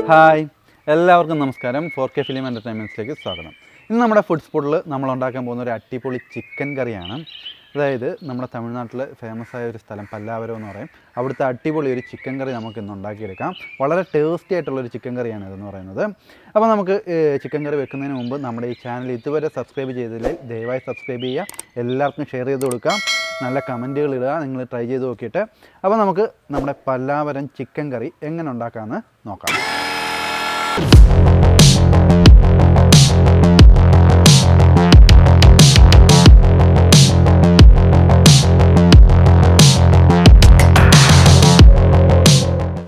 Hi, എല്ലാവർക്കും നമസ്കാരം. 4K film എൻ്റർടൈൻമെൻറ്റ്സിലേക്ക് സ്വാഗതം. ഇന്ന് നമ്മുടെ ഫുഡ് സ്പോട്ടിൽ നമ്മൾ ഉണ്ടാക്കാൻ പോകുന്ന ഒരു അടിപൊളി ചിക്കൻ കറിയാണ്. അതായത് നമ്മുടെ തമിഴ്നാട്ടിൽ ഫേമസ് ആയ ഒരു സ്ഥലം പല്ലാവരം എന്ന് പറയും. അവിടുത്തെ അടിപൊളി ഒരു ചിക്കൻ കറി നമുക്ക് ഇന്ന് ഉണ്ടാക്കിയെടുക്കാം. വളരെ ടേസ്റ്റി ആയിട്ടുള്ളൊരു ചിക്കൻ കറിയാണ് ഇതെന്ന് പറയുന്നത്. അപ്പോൾ നമുക്ക് ചിക്കൻ കറി വെക്കുന്നതിന് മുമ്പ് നമ്മുടെ ഈ ചാനൽ ഇതുവരെ സബ്സ്ക്രൈബ് ചെയ്തില്ലെങ്കിൽ ദയവായി സബ്സ്ക്രൈബ് ചെയ്യുക. എല്ലാവർക്കും ഷെയർ ചെയ്ത് കൊടുക്കാം. നല്ല കമൻറ്റുകൾ ഇടുക, നിങ്ങൾ ട്രൈ ചെയ്ത് നോക്കിയിട്ട്. അപ്പോൾ നമുക്ക് നമ്മുടെ പല്ലാവരം ചിക്കൻ കറി എങ്ങനെ ഉണ്ടാക്കാമെന്ന് നോക്കാം.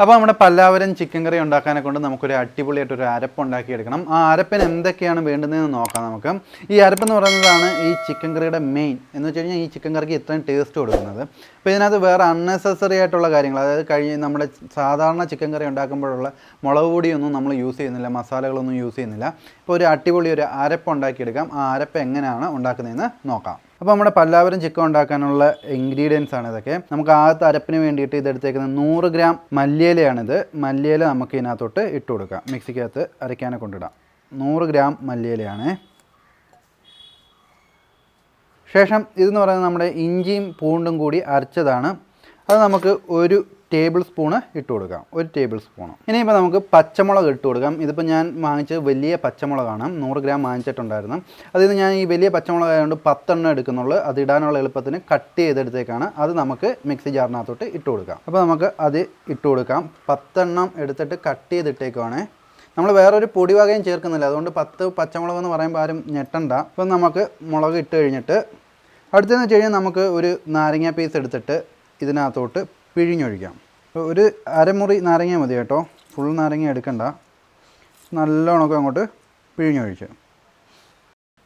അപ്പോൾ നമ്മുടെ പല്ലാവരം ചിക്കൻ കറി ഉണ്ടാക്കാനെ കൊണ്ട് നമുക്കൊരു അടിപൊളിയായിട്ടൊരു അരപ്പ് ഉണ്ടാക്കിയെടുക്കണം. ആ അരപ്പിന് എന്തൊക്കെയാണ് വേണ്ടുന്നതെന്ന് നോക്കാം നമുക്ക്. ഈ അരപ്പെന്ന് പറയുന്നതാണ് ഈ ചിക്കൻ കറിയുടെ മെയിൻ എന്ന് വെച്ച് കഴിഞ്ഞാൽ ഈ ചിക്കൻ കറിക്ക് ഇത്രയും ടേസ്റ്റ് കൊടുക്കുന്നത്. അപ്പോൾ ഇതിനകത്ത് വേറെ അൺനെസസറി ആയിട്ടുള്ള കാര്യങ്ങൾ, അതായത് നമ്മുടെ സാധാരണ ചിക്കൻ കറി ഉണ്ടാക്കുമ്പോഴുള്ള മുളക് പൊടിയൊന്നും നമ്മൾ യൂസ് ചെയ്യുന്നില്ല, മസാലകളൊന്നും യൂസ് ചെയ്യുന്നില്ല. ഇപ്പോൾ ഒരു അടിപൊളി ഒരു അരപ്പ് ഉണ്ടാക്കിയെടുക്കാം. ആ അരപ്പ് എങ്ങനെയാണ് ഉണ്ടാക്കുന്നതെന്ന് നോക്കാം. അപ്പോൾ നമ്മുടെ പല്ലാവരം ചിക്കൻ ഉണ്ടാക്കാനുള്ള ഇൻഗ്രീഡിയൻസ് ആണ് ഇതൊക്കെ. നമുക്ക് ആദ്യത്തെ അരപ്പിന് വേണ്ടിയിട്ട് ഇതെടുത്തേക്കുന്നത് 100 ഗ്രാം മല്ലിയിലയാണിത്. മല്ലിയില നമുക്ക് ഇതിനകത്തോട്ട് ഇട്ട് കൊടുക്കാം. മിക്സിക്കകത്ത് അരയ്ക്കാനെ കൊണ്ടിടാം. 100 ഗ്രാം മല്ലിയിലയാണ്. ശേഷം ഇതെന്ന് പറയുന്നത് നമ്മുടെ ഇഞ്ചിയും പൂണ്ടും കൂടി അരച്ചതാണ്. അത് നമുക്ക് 1 ടേബിൾ സ്പൂണ് ഇട്ട് കൊടുക്കാം. 1 ടേബിൾ സ്പൂണ്. ഇനിയിപ്പോൾ നമുക്ക് പച്ചമുളക് ഇട്ട് കൊടുക്കാം. ഇതിപ്പോൾ ഞാൻ വാങ്ങിച്ചത് വലിയ പച്ചമുളകാണ്. 100 ഗ്രാം വാങ്ങിച്ചിട്ടുണ്ടായിരുന്നു. അതിൽ നിന്ന് ഞാൻ ഈ വലിയ പച്ചമുളക് ആയതുകൊണ്ട് 10 എണ്ണം എടുക്കുന്നുള്ളൂ. അത് ഇടാനുള്ള എളുപ്പത്തിന് കട്ട് ചെയ്തെടുത്തേക്കാണ്. അത് നമുക്ക് മിക്സി ജാറിനകത്തോട്ട് ഇട്ട് കൊടുക്കാം. അപ്പോൾ നമുക്ക് അത് ഇട്ട് കൊടുക്കാം. 10 എണ്ണം എടുത്തിട്ട് കട്ട് ചെയ്തിട്ടേക്കുവാണ്. നമ്മൾ വേറൊരു പൊടി വകയും ചേർക്കുന്നില്ല. അതുകൊണ്ട് 10 പച്ചമുളക് എന്ന് പറയുമ്പോൾ ആരും ഞെട്ടണ്ട. അപ്പം നമുക്ക് മുളക് ഇട്ട് കഴിഞ്ഞിട്ട് അടുത്തതെന്ന് വെച്ച് കഴിഞ്ഞാൽ നമുക്ക് ഒരു നാരങ്ങ പീസ് എടുത്തിട്ട് ഇതിനകത്തോട്ട് പിഴിഞ്ഞൊഴിക്കാം. അപ്പോൾ ഒരു അരമുറി നാരങ്ങ മതി കേട്ടോ, ഫുൾ നാരങ്ങ എടുക്കണ്ട. നല്ലോണമൊക്കെ അങ്ങോട്ട് പിഴിഞ്ഞൊഴിച്ച്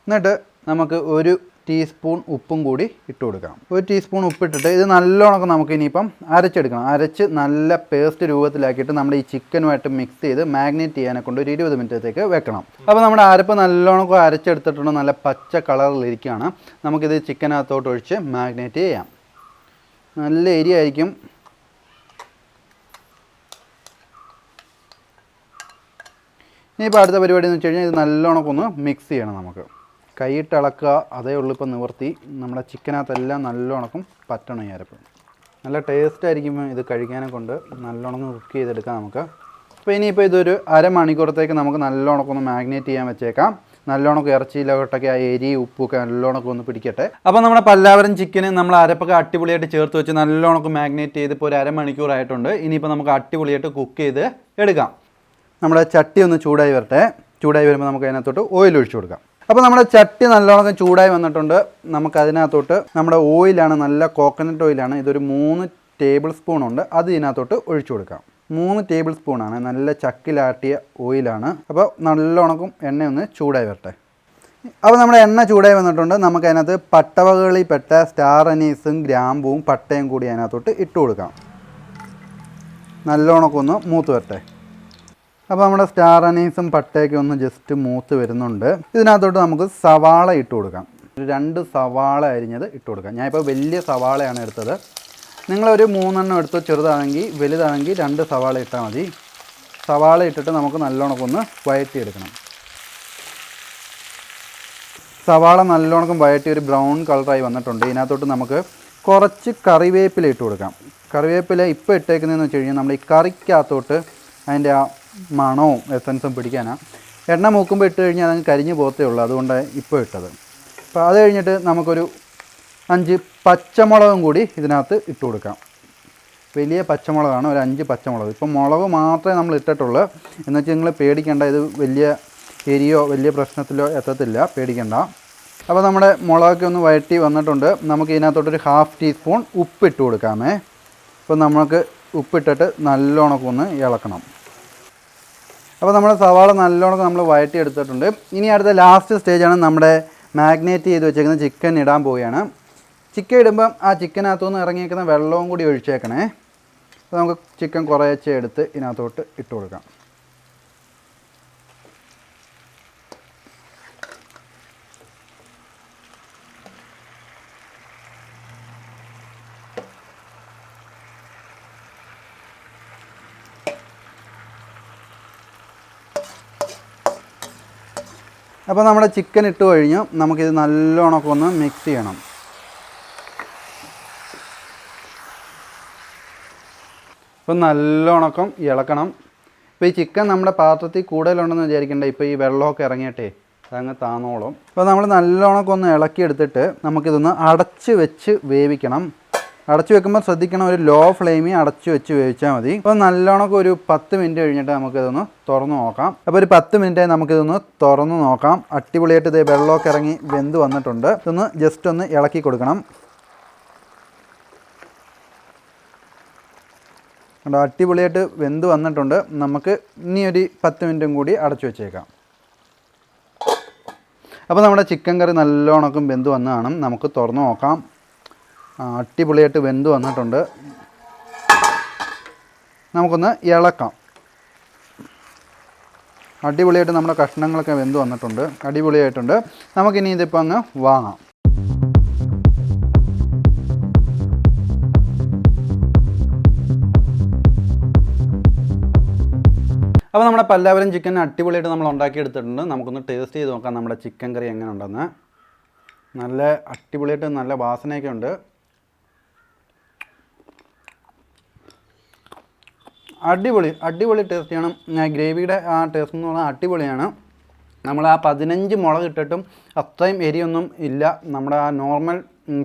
എന്നിട്ട് നമുക്ക് 1 ടീസ്പൂൺ ഉപ്പും കൂടി ഇട്ട് കൊടുക്കാം. 1 ടീസ്പൂൺ ഉപ്പിട്ടിട്ട് ഇത് നല്ലോണമൊക്കെ നമുക്ക് ഇനിയിപ്പം അരച്ചെടുക്കണം. അരച്ച് നല്ല പേസ്റ്റ് രൂപത്തിലാക്കിയിട്ട് നമ്മുടെ ഈ ചിക്കനുമായിട്ട് മിക്സ് ചെയ്ത് മാഗ്നേറ്റ് ചെയ്യാനെ കൊണ്ട് ഒരു 20 മിനിറ്റത്തേക്ക് വെക്കണം. അപ്പോൾ നമ്മുടെ അരപ്പ് നല്ലോണമൊക്കെ അരച്ചെടുത്തിട്ടുണ്ട്. നല്ല പച്ച കളറിലിരിക്കുകയാണ്. നമുക്കിത് ചിക്കനകത്തോട്ട് ഒഴിച്ച് മാഗ്നേറ്റ് ചെയ്യാം. നല്ല എരിയായിരിക്കും. ഇനിയിപ്പോൾ അടുത്ത പരിപാടി എന്ന് വെച്ച് കഴിഞ്ഞാൽ ഇത് നല്ലോണം ഒന്ന് മിക്സ് ചെയ്യണം. നമുക്ക് കൈയിട്ട് ഇളക്കുക, അതേ ഉള്ളൂ. ഇപ്പോൾ നിവർത്തി നമ്മുടെ ചിക്കനകത്തെല്ലാം നല്ലോണം പറ്റണം ഈ അരപ്പ്. നല്ല ടേസ്റ്റ് ആയിരിക്കും ഇത് കഴിക്കാനെ കൊണ്ട്. നല്ലോണം കുക്ക് ചെയ്തെടുക്കാം നമുക്ക്. അപ്പോൾ ഇനിയിപ്പോൾ ഇതൊരു അരമണിക്കൂറത്തേക്ക് നമുക്ക് നല്ലോണം ഒന്ന് മാഗ്നേറ്റ് ചെയ്യാൻ വെച്ചേക്കാം. നല്ലോണം ഇറച്ചിയിലോട്ടൊക്കെ ആ എരി ഉപ്പൊക്കെ നല്ലോണം ഒന്ന് പിടിക്കട്ടെ. അപ്പോൾ നമ്മുടെ പല്ലാവരം ചിക്കന് നമ്മൾ അരപ്പൊക്കെ അടിപൊളിയായിട്ട് ചേർത്ത് വെച്ച് നല്ലോണം മാഗ്നേറ്റ് ചെയ്ത് ഇപ്പോൾ ഒരു അരമണിക്കൂറായിട്ടുണ്ട്. ഇനിയിപ്പോൾ നമുക്ക് അടിപൊളിയായിട്ട് കുക്ക് ചെയ്ത് എടുക്കാം. നമ്മുടെ ചട്ടി ഒന്ന് ചൂടായി വരട്ടെ. ചൂടായി വരുമ്പോൾ നമുക്ക് അതിനകത്തോട്ട് ഓയിൽ ഒഴിച്ചു കൊടുക്കാം. അപ്പോൾ നമ്മുടെ ചട്ടി നല്ലോണം ചൂടായി വന്നിട്ടുണ്ട്. നമുക്കതിനകത്തോട്ട് നമ്മുടെ ഓയിലാണ്, നല്ല കോക്കനട്ട് ഓയിലാണ്. ഇതൊരു 3 ടേബിൾ സ്പൂണുണ്ട്. അത് ഇതിനകത്തോട്ട് ഒഴിച്ചു കൊടുക്കാം. 3 ടേബിൾ സ്പൂണാണ്. നല്ല ചക്കിലാട്ടിയ ഓയിലാണ്. അപ്പോൾ നല്ലോണം എണ്ണയൊന്ന് ചൂടായി വരട്ടെ. അപ്പോൾ നമ്മുടെ എണ്ണ ചൂടായി വന്നിട്ടുണ്ട്. നമുക്കതിനകത്ത് പട്ടവകളിൽ പെട്ട സ്റ്റാർ അനീസും ഗ്രാമ്പൂവും പട്ടയും കൂടി അതിനകത്തോട്ട് ഇട്ട് കൊടുക്കാം. നല്ലോണം ഒന്ന് മൂത്ത് വരട്ടെ. അപ്പോൾ നമ്മുടെ സ്റ്റാർ അനീസും പട്ടയൊക്കെ ഒന്ന് ജസ്റ്റ് മൂത്ത് വരുന്നുണ്ട്. ഇതിനകത്തോട്ട് നമുക്ക് സവാള ഇട്ട് കൊടുക്കാം. 2 സവാള അരിഞ്ഞത് ഇട്ട് കൊടുക്കാം. ഞാനിപ്പോൾ വലിയ സവാളയാണ് എടുത്തത്. നിങ്ങളൊരു 3 എണ്ണം എടുത്ത്, ചെറുതാണെങ്കിൽ വലുതാണെങ്കിൽ 2 സവാള ഇട്ടാൽ മതി. സവാള ഇട്ടിട്ട് നമുക്ക് നല്ലോണം ഒന്ന് വഴറ്റിയെടുക്കണം. സവാള നല്ലോണം വഴറ്റി ഒരു ബ്രൗൺ കളറായി വന്നിട്ടുണ്ട്. ഇതിനകത്തോട്ട് നമുക്ക് കുറച്ച് കറിവേപ്പില ഇട്ട് കൊടുക്കാം. കറിവേപ്പില ഇപ്പോൾ ഇട്ടേക്കുന്നതെന്ന് വെച്ച് കഴിഞ്ഞാൽ നമ്മുടെ ഈ കറിക്കകത്തോട്ട് അതിൻ്റെ ആ മണവും എസൻസും പിടിക്കാനാണ്. എണ്ണ മൂക്കുമ്പോൾ ഇട്ട് കഴിഞ്ഞാൽ അതങ്ങ് കരിഞ്ഞ് പോകത്തേ ഉള്ളൂ. അതുകൊണ്ട് ഇപ്പോൾ ഇട്ടത്. അപ്പോൾ അത് കഴിഞ്ഞിട്ട് നമുക്കൊരു 5 പച്ചമുളകും കൂടി ഇതിനകത്ത് ഇട്ട് കൊടുക്കാം. വലിയ പച്ചമുളകാണ്, ഒരു 5 പച്ചമുളക്. ഇപ്പം മുളക് മാത്രമേ നമ്മൾ ഇട്ടിട്ടുള്ളൂ. എന്ന് വെച്ചാൽ നിങ്ങൾ പേടിക്കേണ്ട, ഇത് വലിയ എരിയോ വലിയ പ്രശ്നത്തിലോ എത്തത്തില്ല, പേടിക്കേണ്ട. അപ്പോൾ നമ്മുടെ മുളകൊക്കെ ഒന്ന് വഴറ്റി വന്നിട്ടുണ്ട്. നമുക്ക് ഇതിനകത്തോട്ടൊരു 1/2 ടീസ്പൂൺ ഉപ്പിട്ട് കൊടുക്കാമേ. അപ്പോൾ നമുക്ക് ഉപ്പിട്ടിട്ട് നല്ലോണം ഒന്ന് ഇളക്കണം. അപ്പോൾ നമ്മുടെ സവാള നല്ലോണം നമ്മൾ വഴറ്റി എടുത്തിട്ടുണ്ട്. ഇനി അടുത്ത ലാസ്റ്റ് സ്റ്റേജാണ് നമ്മുടെ മാഗ്നേറ്റ് ചെയ്ത് വെച്ചേക്കുന്ന ചിക്കൻ ഇടാൻ പോവുകയാണ്. ചിക്കൻ ഇടുമ്പം ആ ചിക്കനകത്തുനിന്ന് ഇറങ്ങിയേക്കുന്ന വെള്ളവും കൂടി ഒഴിച്ചേക്കണേ. അപ്പോൾ നമുക്ക് ചിക്കൻ കുറേശ്ശെ എടുത്ത് ഇതിനകത്തോട്ട് ഇട്ട് കൊടുക്കാം. അപ്പോൾ നമ്മുടെ ചിക്കൻ ഇട്ട് കഴിഞ്ഞ് നമുക്കിത് നല്ലോണമൊക്കെ ഒന്ന് മിക്സ് ചെയ്യണം. ഇപ്പം നല്ലോണക്കം ഇളക്കണം. ഇപ്പോൾ ഈ ചിക്കൻ നമ്മുടെ പാത്രത്തിൽ കൂടുതലുണ്ടെന്ന് വിചാരിക്കേണ്ട, ഇപ്പോൾ ഈ വെള്ളമൊക്കെ ഇറങ്ങിയിട്ടേ അതങ്ങ് താന്നോളും. അപ്പോൾ നമ്മൾ നല്ലോണമൊക്കെ ഒന്ന് ഇളക്കിയെടുത്തിട്ട് നമുക്കിതൊന്ന് അടച്ച് വെച്ച് വേവിക്കണം. അടച്ചു വെക്കുമ്പോൾ ശ്രദ്ധിക്കണം, ഒരു ലോ ഫ്ലെയിമിൽ അടച്ചു വെച്ച് വേവിച്ചാൽ മതി. അപ്പോൾ നല്ലോണമൊക്കെ ഒരു 10 മിനിറ്റ് കഴിഞ്ഞിട്ട് നമുക്കിതൊന്ന് തുറന്ന് നോക്കാം. അപ്പോൾ ഒരു 10 മിനിറ്റായി നമുക്കിതൊന്ന് തുറന്ന് നോക്കാം. അടിപൊളിയായിട്ട് ഇത് വെള്ളമൊക്കെ ഇറങ്ങി വെന്ത് വന്നിട്ടുണ്ട്. ഇതൊന്ന് ജസ്റ്റ് ഒന്ന് ഇളക്കി കൊടുക്കണം. അടിപൊളിയായിട്ട് വെന്ത് വന്നിട്ടുണ്ട്. നമുക്ക് ഇനി ഒരു 10 മിനിറ്റും കൂടി അടച്ചു വെച്ചേക്കാം. അപ്പോൾ നമ്മുടെ ചിക്കൻ കറി നല്ലോണക്കും വെന്ത് വന്ന് കാണും. നമുക്ക് തുറന്ന് നോക്കാം. അടിപൊളിയായിട്ട് വെന്ത് വന്നിട്ടുണ്ട്. നമുക്കൊന്ന് ഇളക്കാം. അടിപൊളിയായിട്ട് നമ്മുടെ കഷ്ണങ്ങളൊക്കെ വെന്ത് വന്നിട്ടുണ്ട്. അടിപൊളിയായിട്ടുണ്ട്. നമുക്കിനി ഇതിപ്പോൾ അങ്ങ് വാങ്ങാം. അപ്പോൾ നമ്മുടെ പല്ലാവരം ചിക്കൻ അടിപൊളിയായിട്ട് നമ്മൾ ഉണ്ടാക്കിയെടുത്തിട്ടുണ്ട്. നമുക്കൊന്ന് ടേസ്റ്റ് ചെയ്ത് നോക്കാം നമ്മുടെ ചിക്കൻ കറി എങ്ങനെ ഉണ്ടെന്ന്. നല്ല അടിപൊളിയായിട്ട് നല്ല വാസനയൊക്കെ ഉണ്ട്. അടിപൊളി ടേസ്റ്റിയാണ്. ഗ്രേവിയുടെ ആ ടേസ്റ്റ് എന്ന് പറഞ്ഞാൽ അടിപൊളിയാണ്. നമ്മൾ ആ 15 മുളക് ഇട്ടിട്ടും അത്രയും എരിയൊന്നും ഇല്ല. നമ്മുടെ ആ നോർമൽ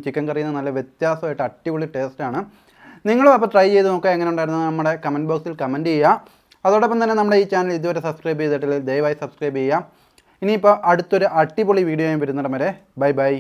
ചിക്കൻ കറിയിൽ നിന്ന് നല്ല വ്യത്യാസമായിട്ട് അടിപൊളി ടേസ്റ്റാണ്. നിങ്ങളും അപ്പോൾ ട്രൈ ചെയ്ത് നോക്കുക. എങ്ങനെ ഉണ്ടായിരുന്നു നമ്മുടെ കമൻറ്റ് ബോക്സിൽ കമൻറ്റ് ചെയ്യുക. അതോടൊപ്പം തന്നെ നമ്മുടെ ഈ ചാനൽ ഇതുവരെ സബ്സ്ക്രൈബ് ചെയ്തിട്ടില്ല, ദയവായി സബ്സ്ക്രൈബ് ചെയ്യുക. ഇനിയിപ്പോൾ അടുത്തൊരു അടിപൊളി വീഡിയോ വരുന്നിടം വരെ ബൈ.